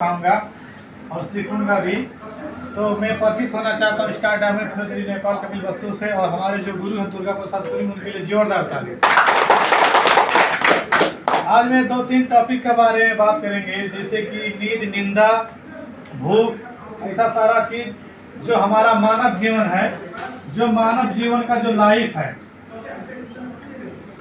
खाऊंगा और सीखूंगा भी। तो मैं परिचित होना चाहता हूँ स्टार्टअप में फिरोजपुरी नेपाल कपिल वस्तु से, और हमारे जो गुरु हैं दुर्गा प्रसाद पुरी, उनके लिए जोरदार ताली। आज मैं 2-3 टॉपिक के बारे में बात करेंगे, जैसे कि नींद, निंदा, भूख, ऐसा सारा चीज जो हमारा मानव जीवन है, जो मानव जीवन का जो लाइफ है,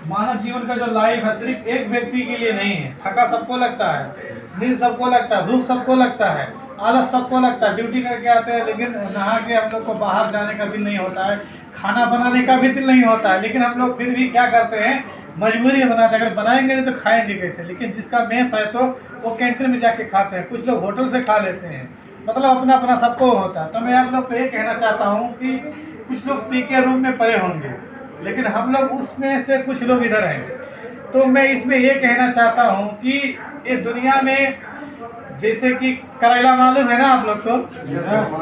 मानव जीवन का जो लाइफ है सिर्फ एक व्यक्ति के लिए नहीं है। थका सबको लगता है, नींद सबको लगता है, भूख सबको लगता है, आलस सबको लगता है। ड्यूटी करके आते हैं लेकिन नहा के हम लोग को बाहर जाने का दिल नहीं होता है, खाना बनाने का भी दिल नहीं होता है, लेकिन हम लोग फिर भी क्या करते हैं, मजबूरी बनाते हैं। अगर बनाएंगे नहीं तो खाएंगे कैसे? लेकिन जिसका मेस है तो वो कैंटीन में जाके खाते हैं, कुछ लोग होटल से खा लेते हैं, मतलब अपना अपना सबको होता है। तो मैं आप लोग को ये कहना चाहता हूँ कि कुछ लोग पी के रूम में पड़े होंगे, लेकिन हम लोग उसमें से कुछ लोग इधर हैं। तो मैं इसमें ये कहना चाहता हूँ कि ये दुनिया में, जैसे कि करेला मालूम है ना आप लोग को,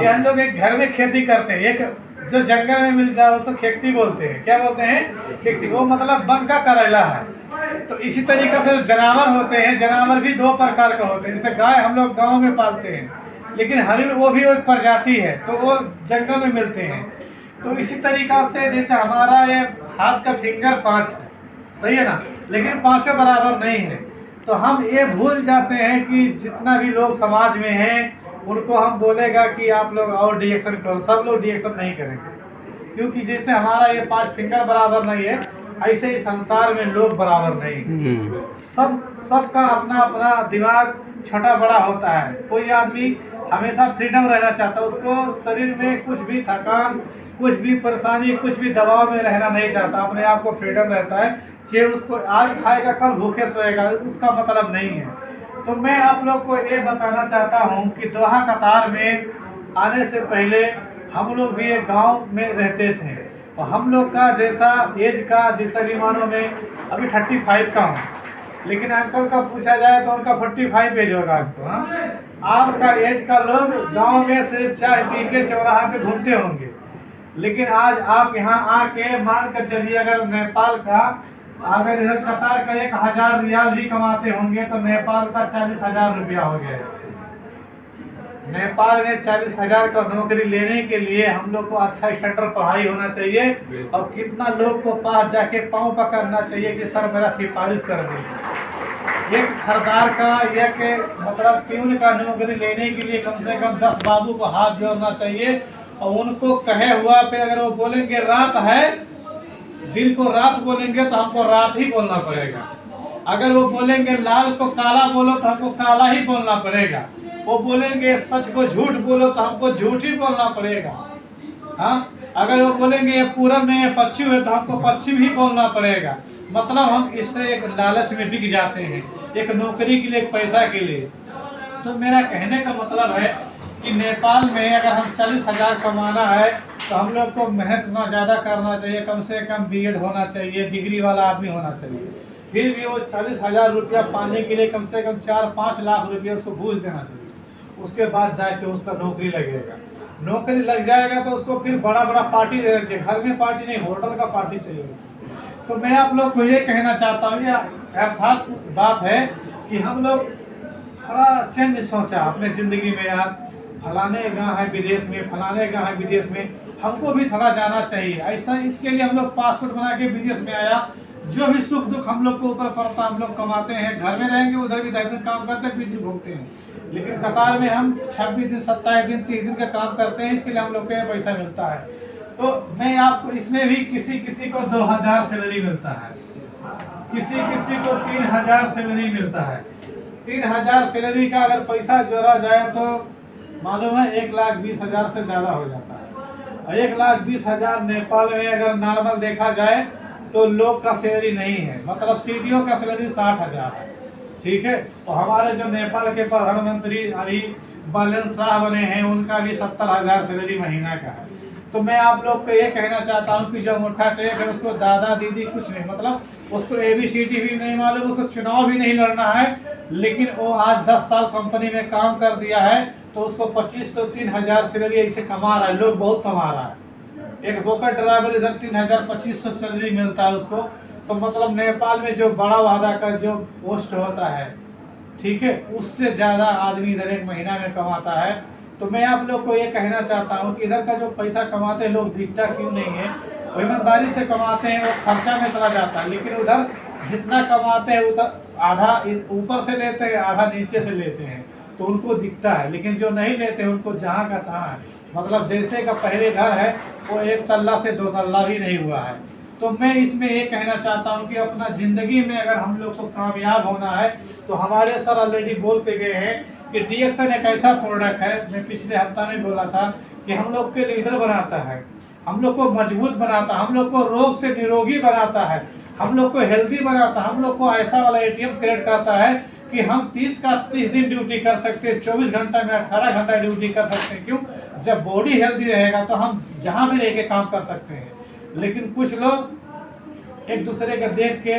ये हम लोग एक घर में खेती करते हैं, एक जो जंगल में मिल जाए उसको खेकसी बोलते हैं। क्या बोलते हैं? खेकसी। वो मतलब वन का करेला है। तो इसी तरीके से जानवर होते हैं, जानवर भी 2 प्रकार का होते हैं। जैसे गाय हम लोग गाँव में पालते हैं, लेकिन हरिण वो भी एक प्रजाति है, तो वो जंगल में मिलते हैं। तो इसी तरीका से जैसे हमारा ये हाथ का फिंगर 5 है, सही है ना, लेकिन पांचों बराबर नहीं है। तो हम ये भूल जाते हैं कि जितना भी लोग समाज में हैं उनको हम बोलेगा कि आप लोग और रिएक्शन करो, सब लोग रिएक्शन नहीं करेंगे, क्योंकि जैसे हमारा ये 5 फिंगर बराबर नहीं है, ऐसे ही संसार में लोग बराबर नहीं है। सबका अपना अपना दिमाग छोटा बड़ा होता है। कोई आदमी हमेशा फ्रीडम रहना चाहता है, उसको शरीर में कुछ भी थकान, कुछ भी परेशानी, कुछ भी दबाव में रहना नहीं चाहता, अपने आप को फ्रीडम रहता है। चाहे उसको आज खाएगा कल भूखे सोएगा, उसका मतलब नहीं है। तो मैं आप लोग को ये बताना चाहता हूँ कि दोहा कतार में आने से पहले हम लोग भी एक गांव में रहते थे, और हम लोग का जैसा एज का, जैसा भी मानो मैं अभी 35 का हूँ, लेकिन अंकल का पूछा जाए तो उनका 45 एज होगा आपको। हाँ, आपका एज का लोग गांव में सिर्फ चाय पी के चौराहा पे घूमते होंगे, लेकिन आज आप यहाँ आके मान कर चलिए, अगर नेपाल का, अगर इधर कतार का 1000 रियाल भी कमाते होंगे तो नेपाल का 40,000 रुपया हो गया। नेपाल में 40,000 का नौकरी लेने के लिए हम लोग को अच्छा स्टैंडर्ड पढ़ाई होना चाहिए, और कितना लोग को पास जाके पाँव पकड़ना चाहिए कि सर मेरा सिफारिश कर दीजिए। एक खरदार का या के मतलब प्यून का नौकरी लेने के लिए कम से कम 10 बाबू को हाथ जोड़ना चाहिए, और उनको कहे हुआ पे अगर वो बोलेंगे रात है, दिन को रात बोलेंगे तो हमको रात ही बोलना पड़ेगा। अगर वो बोलेंगे लाल को काला बोलो तो हमको काला ही बोलना पड़ेगा। वो बोलेंगे सच को झूठ बोलो तो हमको झूठ ही बोलना पड़ेगा। हाँ, अगर वो बोलेंगे ये पूरब में ये पश्चिम है तो हमको पश्चिम ही बोलना पड़ेगा। मतलब हम इससे एक लालच में बिक जाते हैं, एक नौकरी के लिए, एक पैसा के लिए। तो मेरा कहने का मतलब है कि नेपाल में अगर हम 40,000 कमाना है तो हम लोग को मेहनत ना ज़्यादा करना चाहिए, कम से कम बीएड होना चाहिए, डिग्री वाला आदमी होना चाहिए। फिर भी वो 40,000 रुपया पाने के लिए कम से कम 4-5 लाख रुपया उसको घूस देना चाहिए। उसके बाद जाके उसका नौकरी लगेगा। नौकरी लग जाएगा तो उसको फिर बड़ा बड़ा पार्टी देना चाहिए, घर में पार्टी नहीं, होटल का पार्टी चाहिए। तो मैं आप लोग को ये कहना चाहता हूँ, ये अर्थात बात है कि हम लोग थोड़ा चेंज सोचा अपने ज़िंदगी में। यार फलाने गाँव है विदेश में, फलाने गाँव है विदेश में, हमको भी थोड़ा जाना चाहिए। ऐसा इसके लिए हम लोग पासपोर्ट बना के विदेश में आया। जो भी सुख दुख हम लोग को ऊपर पड़ता, हम लोग कमाते हैं, घर में रहेंगे उधर भी 10 दिन काम करते हैं, 20 दिन घूमते हैं, लेकिन कतार में हम 26 दिन, 27 दिन, 30 दिन का काम करते हैं, इसके लिए हम लोग को पैसा मिलता है। तो मैं आपको इसमें भी किसी किसी को 2000 सैलरी मिलता है, किसी किसी को 3000 सैलरी मिलता है। 3000 सैलरी का अगर पैसा जोड़ा जाए तो मालूम है 1,20,000 से ज़्यादा हो जाता है। और 1,20,000 नेपाल में अगर नॉर्मल देखा जाए तो लोग का सैलरी नहीं है, मतलब सीडीओ का सैलरी 60,000 है, ठीक है। और हमारे जो नेपाल के प्रधानमंत्री अभी बैलेंस शाह बने हैं, उनका भी 70,000 सैलरी महीना का है। तो मैं आप लोग को ये कहना चाहता हूँ कि जो मुठ्ठा टेक है उसको दादा दीदी कुछ नहीं, मतलब उसको ABCD भी नहीं मालूम, उसको चुनाव भी नहीं लड़ना है, लेकिन वो आज 10 साल कंपनी में काम कर दिया है तो उसको 2500-3000 सैलरी ऐसे कमा रहा है। लोग बहुत कमा रहा है। एक बोकर ड्राइवर इधर 3000-2500 सैलरी मिलता है उसको। तो मतलब नेपाल में जो बड़ा वादा का जो पोस्ट होता है, ठीक है, उससे ज़्यादा आदमी इधर एक महीना में कमाता है। तो मैं आप लोग को ये कहना चाहता हूँ कि इधर का जो पैसा कमाते हैं लोग दिखता क्यों नहीं है, वो ईमानदारी से कमाते हैं, वो खर्चा में चला जाता है। लेकिन उधर जितना कमाते हैं उधर आधा ऊपर से लेते हैं, आधा नीचे से लेते हैं, तो उनको दिखता है। लेकिन जो नहीं लेते हैं उनको जहाँ का तहाँ है, मतलब जैसे का पहले घर है वो 1 तल्ला से 2 तल्ला भी नहीं हुआ है। तो मैं इसमें ये कहना चाहता हूँ कि अपना ज़िंदगी में अगर हम लोग को कामयाब होना है तो हमारे सर ऑलरेडी बोल के गए हैं कि डीएक्सन एक ऐसा प्रोडक्ट है, मैं पिछले हफ्ता में बोला था कि हम लोग के लीडर बनाता है, हम लोग को मजबूत बनाता है, हम लोग को रोग से निरोगी बनाता है, हम लोग को हेल्दी बनाता है, हम लोग को ऐसा वाला एटीएम क्रिएट करता है कि हम 30 का 30 दिन ड्यूटी कर सकते हैं, 24 घंटा में 18 घंटा ड्यूटी कर सकते हैं। क्यों? जब बॉडी हेल्दी रहेगा तो हम जहाँ भी रह के काम कर सकते हैं। लेकिन कुछ लोग एक दूसरे का देख के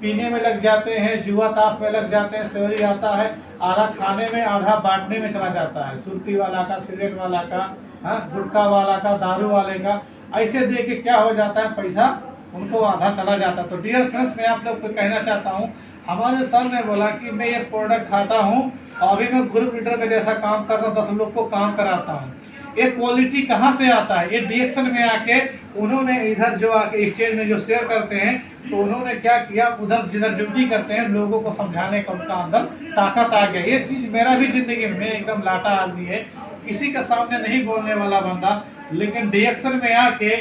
पीने में लग जाते हैं, जुआ ताश में लग जाते हैं, सवेरी आता है आधा खाने में आधा बांटने में चला जाता है, सुर्ती वाला का, सिगरेट वाला का, हाँ, गुटखा वाला का, दारू वाले का, ऐसे देख के क्या हो जाता है, पैसा उनको आधा चला जाता है। तो डियर फ्रेंड्स, मैं आप लोग को कहना चाहता हूँ, हमारे सर ने बोला कि मैं ये प्रोडक्ट खाता हूँ और अभी मैं ग्रुप लीडर का जैसा काम करता हूँ, 10 लोग को काम कराता हूँ। ये क्वालिटी कहाँ से आता है? ये डीएक्सन में आके उन्होंने इधर जो आके स्टेज में जो शेयर करते हैं, तो उन्होंने क्या किया, उधर जिधर ड्यूटी करते हैं लोगों को समझाने का उनका अंदर ताकत आ गया। ये चीज़ मेरा भी जिंदगी में एकदम लाटा आदमी है, किसी के सामने नहीं बोलने वाला बंदा, लेकिन डीएक्सन में आके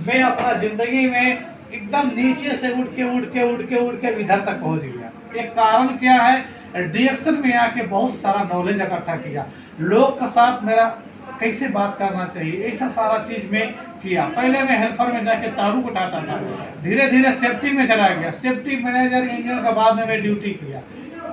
मैं अपना जिंदगी में एकदम नीचे से उठ के इधर तक पहुंच गया। एक कारण क्या है? डीएक्सन में आके बहुत सारा नॉलेज इकट्ठा किया, लोग के साथ मेरा कैसे बात करना चाहिए, ऐसा सारा चीज़ में किया। पहले मैं हेल्पर में जाके तारुक उठाता था, धीरे धीरे सेफ्टी में चला गया, सेफ्टी मैनेजर इंजीनियर के बाद में मैं ड्यूटी किया।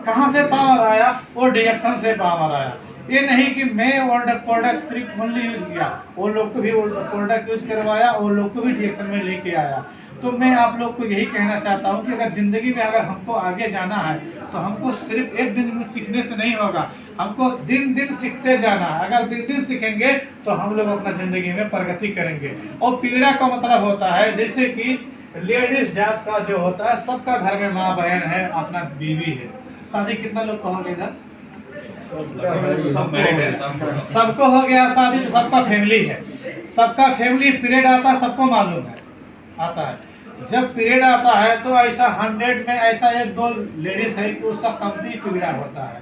कहाँ से पावर आया? वो डीएक्सन से पावर आया। ये नहीं कि मैं ओल्ड प्रोडक्ट सिर्फ ओनली यूज किया, वो लोग को भी ओल्ड प्रोडक्ट यूज करवाया, वो लोग को भी डीएक्सन में लेके आया। तो मैं आप लोग को यही कहना चाहता हूँ कि अगर ज़िंदगी में अगर हमको आगे जाना है तो हमको सिर्फ एक दिन में सीखने से नहीं होगा, हमको दिन दिन सीखते जाना है। अगर दिन दिन सीखेंगे तो हम लोग अपना ज़िंदगी में प्रगति करेंगे। और पीड़ा का मतलब होता है जैसे कि लेडीज जात का जो होता है, सबका घर में माँ बहन है, अपना बीवी है। शादी कितना लोग कहोगे इधर? सबको हो गया शादी, तो सबका फैमिली है, सबका फैमिली पीरियड आता है, सबको मालूम है आता है। जब पीरियड आता है तो ऐसा 100 में ऐसा 1-2 लेडीज है कि उसका कमती पीड़ा होता है,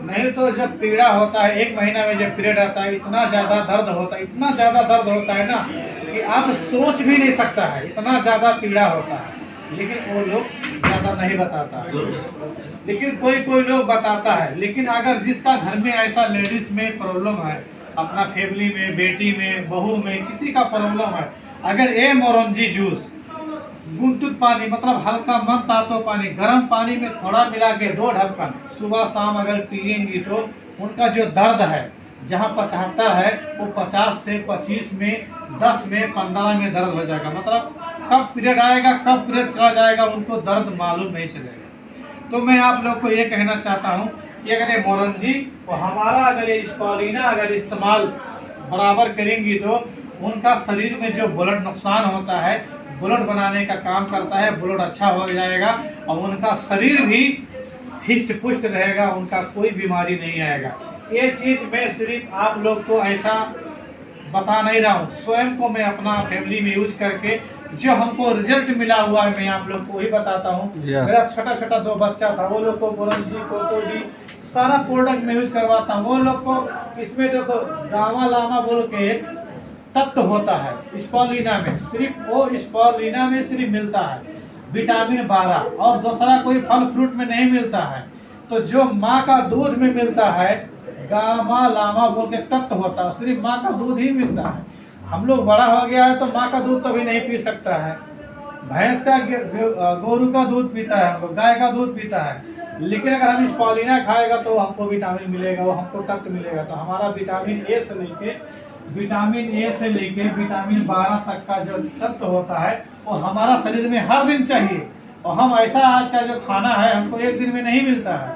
नहीं तो जब पीड़ा होता है 1 महीना में जब पीरियड आता है, इतना ज़्यादा दर्द होता है, इतना ज़्यादा दर्द होता है ना कि आप सोच भी नहीं सकता है, इतना ज़्यादा पीड़ा होता है। लेकिन वो लोग ज़्यादा नहीं बताता है, लेकिन कोई लोग बताता है। लेकिन अगर जिसका घर में ऐसा लेडीज में प्रॉब्लम है, अपना फैमिली में, बेटी में, बहू में, किसी का प्रॉब्लम है, अगर ये मोरंजी जूस गुनतुत पानी, मतलब हल्का मन तातो पानी, गर्म पानी में थोड़ा मिला के 2 ढक्कन सुबह शाम अगर पिएंगी तो उनका जो दर्द है, जहाँ 75 है वो 50 से 25 में, 10 में, 15 में दर्द हो जाएगा। मतलब कब पीरियड आएगा, कब पीरियड चला जाएगा, उनको दर्द मालूम नहीं चलेगा। तो मैं आप लोग को ये कहना चाहता हूँ कि अगर ये मोरंजी और हमारा अगर ये स्पालिना अगर इस्तेमाल बराबर करेंगी तो उनका शरीर में जो ब्लड नुकसान होता है, ब्लड बनाने का काम करता है, ब्लड अच्छा हो जाएगा और उनका शरीर भी हिष्ट पुष्ट रहेगा, उनका कोई बीमारी नहीं आएगा। ये चीज़ मैं सिर्फ आप लोग को ऐसा बता नहीं रहा हूँ, स्वयं को मैं अपना फैमिली में यूज करके जो हमको रिजल्ट मिला हुआ है मैं आप लोग को ही बताता हूँ। मेरा छोटा 2 बच्चा था, वो लोग को बोरंजी, कोको जी सारा प्रोडक्ट में यूज करवाता हूँ। वो लोग को इसमें देखो गावा लामा बोल के एक तत्व होता है स्पालिना में, सिर्फ वो स्पालिना में सिर्फ मिलता है विटामिन 12, और दूसरा कोई फल फ्रूट में नहीं मिलता है। तो जो माँ का दूध में मिलता है, गामा लामा बोल के तत्व होता है, सिर्फ माँ का दूध ही मिलता है। हम लोग बड़ा हो गया है तो माँ का दूध तो भी नहीं पी सकता है, भैंस का गोरू का दूध पीता है, हमको गाय का दूध पीता है। लेकिन अगर हम स्पालिना खाएगा तो हमको विटामिन मिलेगा, वो हमको तत्व मिलेगा। तो हमारा विटामिन ए से लेके विटामिन 12 तक का जो तत्व होता है वो हमारा शरीर में हर दिन चाहिए। और हम ऐसा आज का जो खाना है हमको एक दिन में नहीं मिलता है,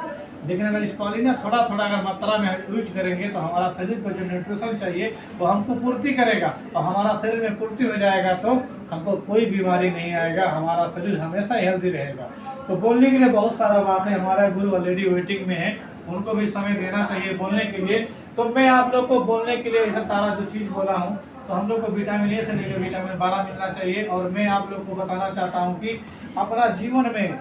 लेकिन अगर स्पालिना थोड़ा अगर मात्रा में यूज करेंगे तो हमारा शरीर को जो न्यूट्रिशन चाहिए वो हमको पूर्ति करेगा, और हमारा शरीर में पूर्ति हो जाएगा तो हमको कोई बीमारी नहीं आएगा, हमारा शरीर हमेशा हेल्दी रहेगा। तो बोलने के लिए बहुत सारा बात है, हमारा गुरु ऑलरेडी वेटिंग में है। उनको भी समय देना चाहिए बोलने के लिए। तो मैं आप लोग को बोलने के लिए ऐसा सारा जो चीज़ बोला हूँ, तो हम लोग को विटामिन ए से लेकर विटामिन 12 मिलना चाहिए। और मैं आप लोग को बताना चाहता हूँ कि अपना जीवन में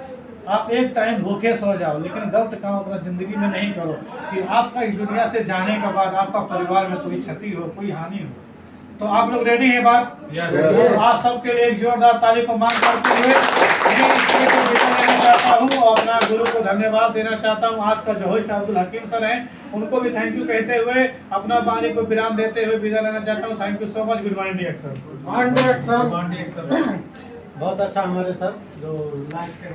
आप एक टाइम भूखे सो जाओ, लेकिन गलत काम अपना ज़िंदगी में नहीं करो कि आपका इस दुनिया से जाने के बाद आपका परिवार में कोई क्षति हो, कोई हानि हो। तो आप लोग रेडी हैं बात? Yes. तो आप सबके लिए एक जोरदार ताली को मांग करते हुए मैं इस खेल को विदा लेना चाहता हूँ और अपना गुरु को धन्यवाद देना चाहता हूँ। आज का जो होस्ट अब्दुल हकीम सर हैं, उनको भी थैंक यू कहते हुए अपना वाणी को विराम देते हुए विदा लेना चाहता हूँ। Thank you so much. Good morning sir. बहुत अच्छा हमारे सर जो लाइफ के